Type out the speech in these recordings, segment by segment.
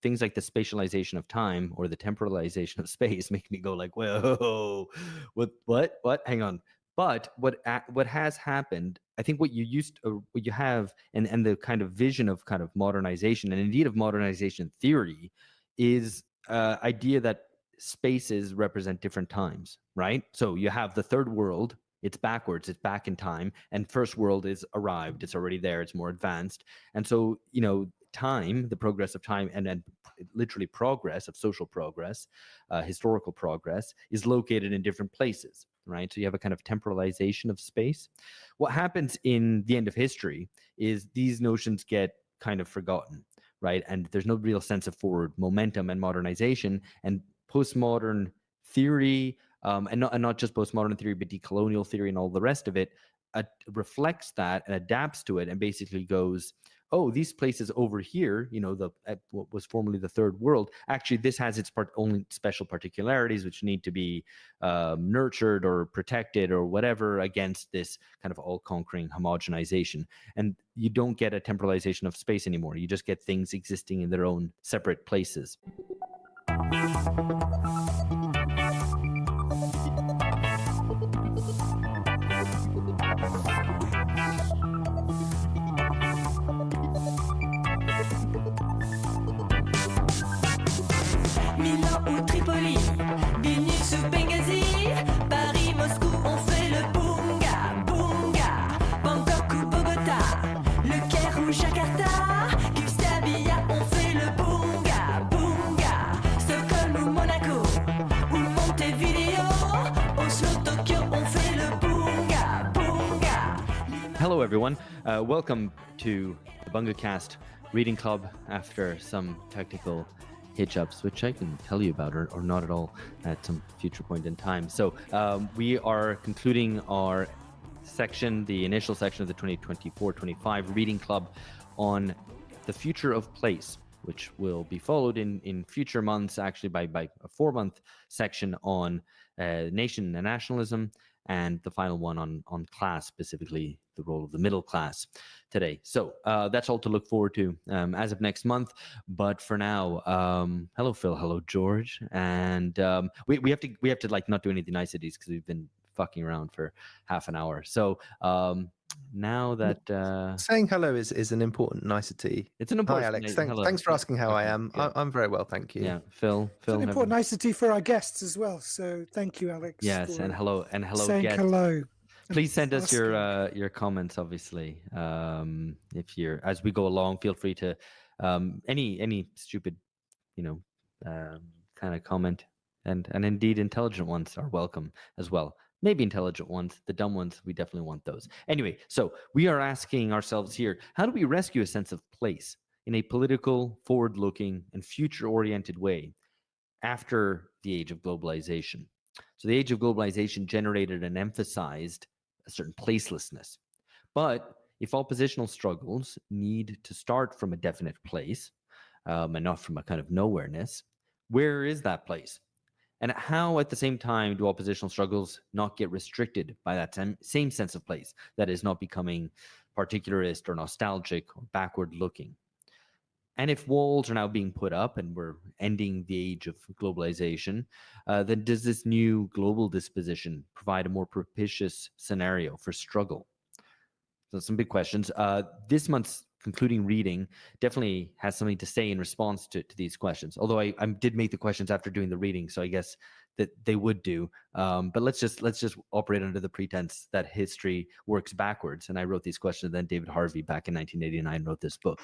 things like the spatialization of time or the temporalization of space make me go like, whoa, what? Hang on. But what has happened, I think what you have, and the kind of vision of kind of modernization, and indeed of modernization theory, is idea that spaces represent different times, right? So you have the third world, it's backwards, it's back in time, and first world is arrived, it's already there, it's more advanced. And so, time, the progress of time, and literally progress of social progress, historical progress, is located in different places, right? So you have a kind of temporalization of space. What happens in the end of history is these notions get kind of forgotten, right? And there's no real sense of forward momentum and modernization, and postmodern theory, and not just postmodern theory, but decolonial theory and all the rest of it, reflects that and adapts to it, and basically goes, oh, these places over here, what was formerly the third world, actually this has its own special particularities which need to be nurtured or protected or whatever against this kind of all-conquering homogenization. And you don't get a temporalization of space anymore. You just get things existing in their own separate places. Milan ou Tripoli, Vilnius ou Benghazi, Paris, Moscou, on fait le bunga, bunga. Bangkok ou Bogota, Le Caire ou Jakarta, Gustabia, on fait le bunga, bunga. Stockholm ou Monaco, ou Montevideo, Oslo, Tokyo, on fait le bunga, bunga. Hello everyone, welcome to the BungaCast Reading Club after some technical hitch-ups, which I can tell you about or not at all at some future point in time. So we are concluding our section, the initial section of the 2024-25 Reading Club on the future of place, which will be followed in future months, actually by a 4-month section on nation and nationalism, and the final one on class, specifically the role of the middle class today. So that's all to look forward to as of next month. But for now, hello Phil, hello George, and we have to like not do any of the niceties because we've been fucking around for half an hour. So now that saying hello is an important nicety. It's an important. Hi Alex, thanks for asking how I am. Yeah. I'm very well, thank you. Yeah, Phil. It's an important nicety for our guests as well. So thank you, Alex. Yes, and hello, saying guests. hello. Please send us your comments. Obviously, if you're as we go along, feel free to any stupid, kind of comment, and indeed intelligent ones are welcome as well. Maybe intelligent ones, the dumb ones, we definitely want those. Anyway, so we are asking ourselves here, how do we rescue a sense of place in a political, forward-looking, and future-oriented way after the age of globalization? So the age of globalization generated and emphasized a certain placelessness. But if oppositional struggles need to start from a definite place, and not from a kind of nowhereness, where is that place? And how, at the same time, do oppositional struggles not get restricted by that same sense of place that is not becoming particularist or nostalgic or backward-looking? And if walls are now being put up and we're ending the age of globalization, then does this new global disposition provide a more propitious scenario for struggle? So some big questions. This month's concluding reading definitely has something to say in response to these questions. Although I did make the questions after doing the reading, so I guess that they would do. But let's just operate under the pretense that history works backwards. And I wrote these questions, and then David Harvey back in 1989 wrote this book.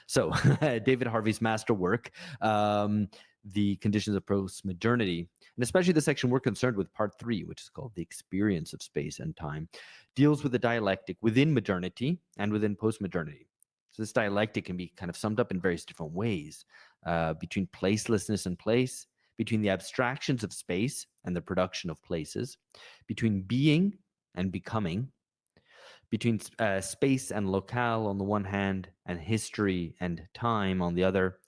So David Harvey's masterwork, The Conditions of Postmodernity, and especially the section we're concerned with, part 3, which is called The Experience of Space and Time, deals with the dialectic within modernity and within postmodernity. So this dialectic can be kind of summed up in various different ways, between placelessness and place, between the abstractions of space and the production of places, between being and becoming, between space and locale on the one hand, and history and time on the other,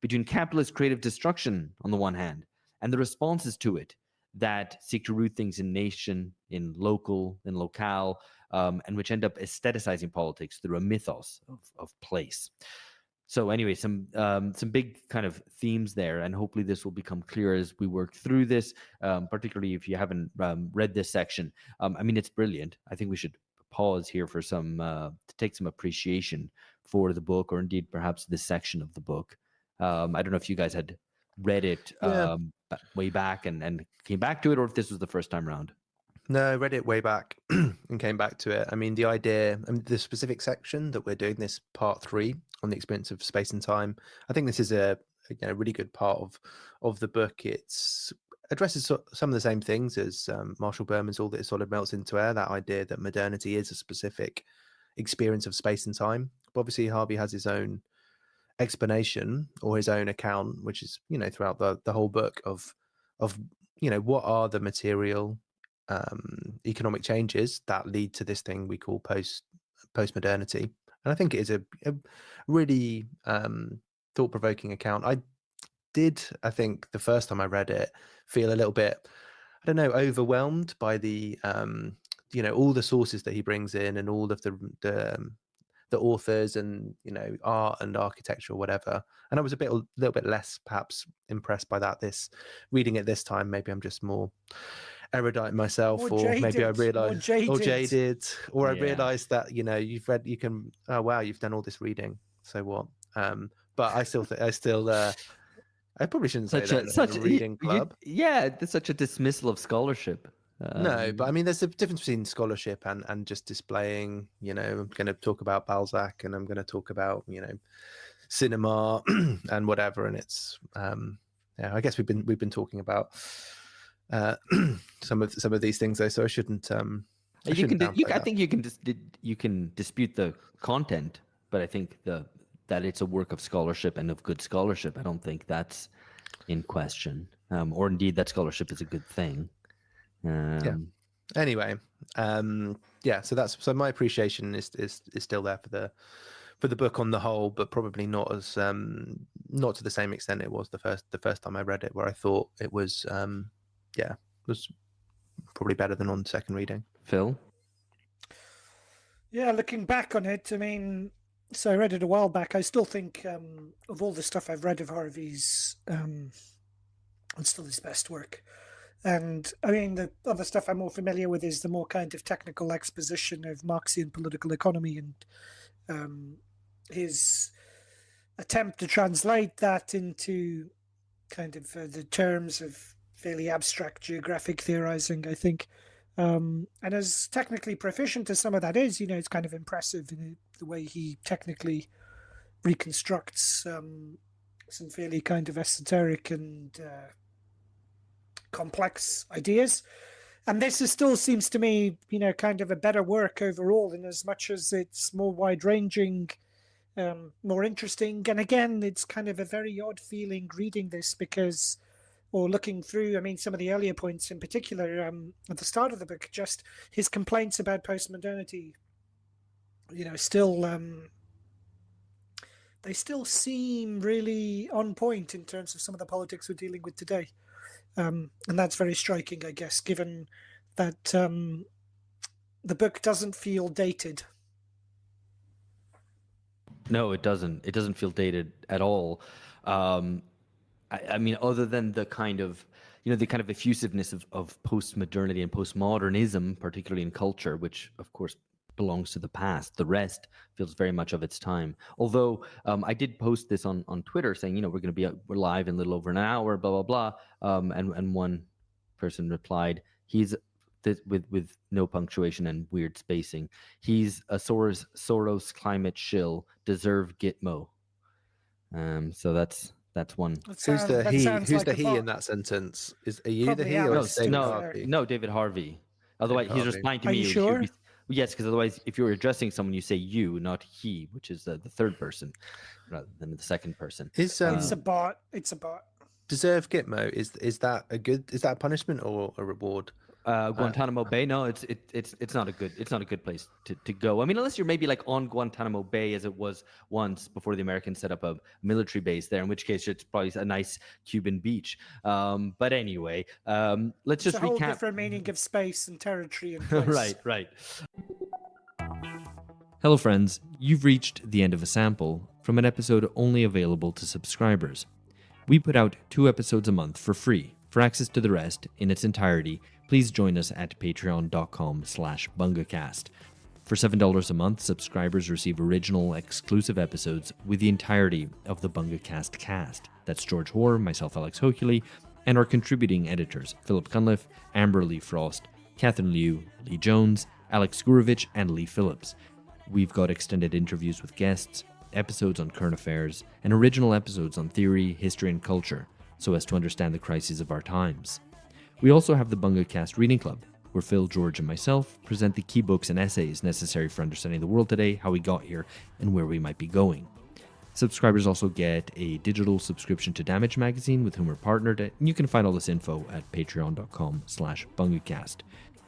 between capitalist creative destruction on the one hand, and the responses to it that seek to root things in nation, in local, in locale, and which end up aestheticizing politics through a mythos of place. So anyway, some big kind of themes there, and hopefully this will become clear as we work through this. Particularly if you haven't read this section, I mean, it's brilliant. I think we should pause here for some to take some appreciation for the book, or indeed perhaps this section of the book. I don't know if you guys had read it way back and came back to it, or if this was the first time around. No, I read it way back and came back to it. I mean, the idea, the specific section that we're doing, this part 3 on the experience of space and time, I think this is a really good part of the book. It's addresses some of the same things as Marshall Berman's All That Is Solid Melts Into Air, that idea that modernity is a specific experience of space and time. But obviously, Harvey has his own explanation or his own account, which is, throughout the whole book of what are the material economic changes that lead to this thing we call postmodernity. And I think it is a really thought-provoking account. I think the first time I read it, feel a little bit, I don't know, overwhelmed by the all the sources that he brings in and all of the authors and art and architecture or whatever. And I was a little bit less perhaps impressed by that reading it this time. Maybe I'm just more erudite myself, or jaded, maybe I realized I Yeah. realized that you've done all this reading, so what? But I still I probably shouldn't say that in a reading club. That's such a dismissal of scholarship. No, but I mean, there's a difference between scholarship and just displaying. I'm going to talk about Balzac, and I'm going to talk about cinema and whatever. And it's I guess we've been talking about some of these things though, so I shouldn't. I think you can dispute the content, but I think that it's a work of scholarship and of good scholarship. I don't think that's in question, or indeed that scholarship is a good thing. Anyway, so my appreciation is still there for the book on the whole, but probably not as not to the same extent it was the first time I read it, where I thought it was was probably better than on second reading. Phil? Yeah, looking back on it, I mean, so I read it a while back. I still think of all the stuff I've read of Harvey's, it's still his best work. And I mean, the other stuff I'm more familiar with is the more kind of technical exposition of Marxian political economy and his attempt to translate that into kind of the terms of fairly abstract geographic theorizing, I think. And as technically proficient as some of that is, it's kind of impressive in the way he technically reconstructs some fairly kind of esoteric and complex ideas. And this still seems to me, kind of a better work overall, in as much as it's more wide-ranging, more interesting. And again, it's kind of a very odd feeling reading this because, or looking through, I mean, some of the earlier points in particular, at the start of the book, just his complaints about postmodernity, still, they still seem really on point in terms of some of the politics we're dealing with today. And that's very striking, I guess, given that the book doesn't feel dated. No, it doesn't. It doesn't feel dated at all. I mean, other than the kind of, the kind of effusiveness of postmodernity and postmodernism, particularly in culture, which of course belongs to the past. The rest feels very much of its time. Although I did post this on Twitter saying, we're live in a little over an hour, blah, blah, blah. And one person replied, with no punctuation and weird spacing, he's a Soros climate shill, deserve Gitmo. So that's one. Who's the he in that sentence? Are you the he, or is David Harvey? No, David Harvey. Otherwise, he's replying to me. Are you sure? Yes, because otherwise, if you're addressing someone, you say you, not he, which is the third person rather than the second person. It's a bot. It's a bot. Deserve Gitmo, is that a punishment or a reward? Guantanamo Bay. No, it's not a good place to go. I mean, unless you're maybe like on Guantanamo Bay as it was once before the Americans set up a military base there, in which case it's probably a nice Cuban beach. But anyway, let's just recap. It's a whole different meaning of space and territory and place. Right. Hello friends, you've reached the end of a sample from an episode only available to subscribers. We put out 2 episodes a month for free. For access to the rest in its entirety, please join us at patreon.com/bungacast. For $7 a month, subscribers receive original, exclusive episodes with the entirety of the BungaCast cast. That's George Hoare, myself, Alex Hochuli, and our contributing editors, Philip Cunliffe, Amber Lee Frost, Catherine Liu, Lee Jones, Alex Gurevich, and Lee Phillips. We've got extended interviews with guests, episodes on current affairs, and original episodes on theory, history, and culture, so as to understand the crises of our times. We also have the BungaCast Reading Club, where Phil, George, and myself present the key books and essays necessary for understanding the world today, how we got here, and where we might be going. Subscribers also get a digital subscription to Damage magazine, with whom we're partnered, and you can find all this info at patreon.com/bungacast.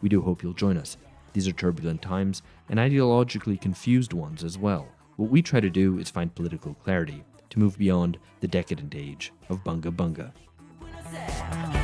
We do hope you'll join us. These are turbulent times, and ideologically confused ones as well. What we try to do is find political clarity, to move beyond the decadent age of Bunga Bunga. Buenos Aires.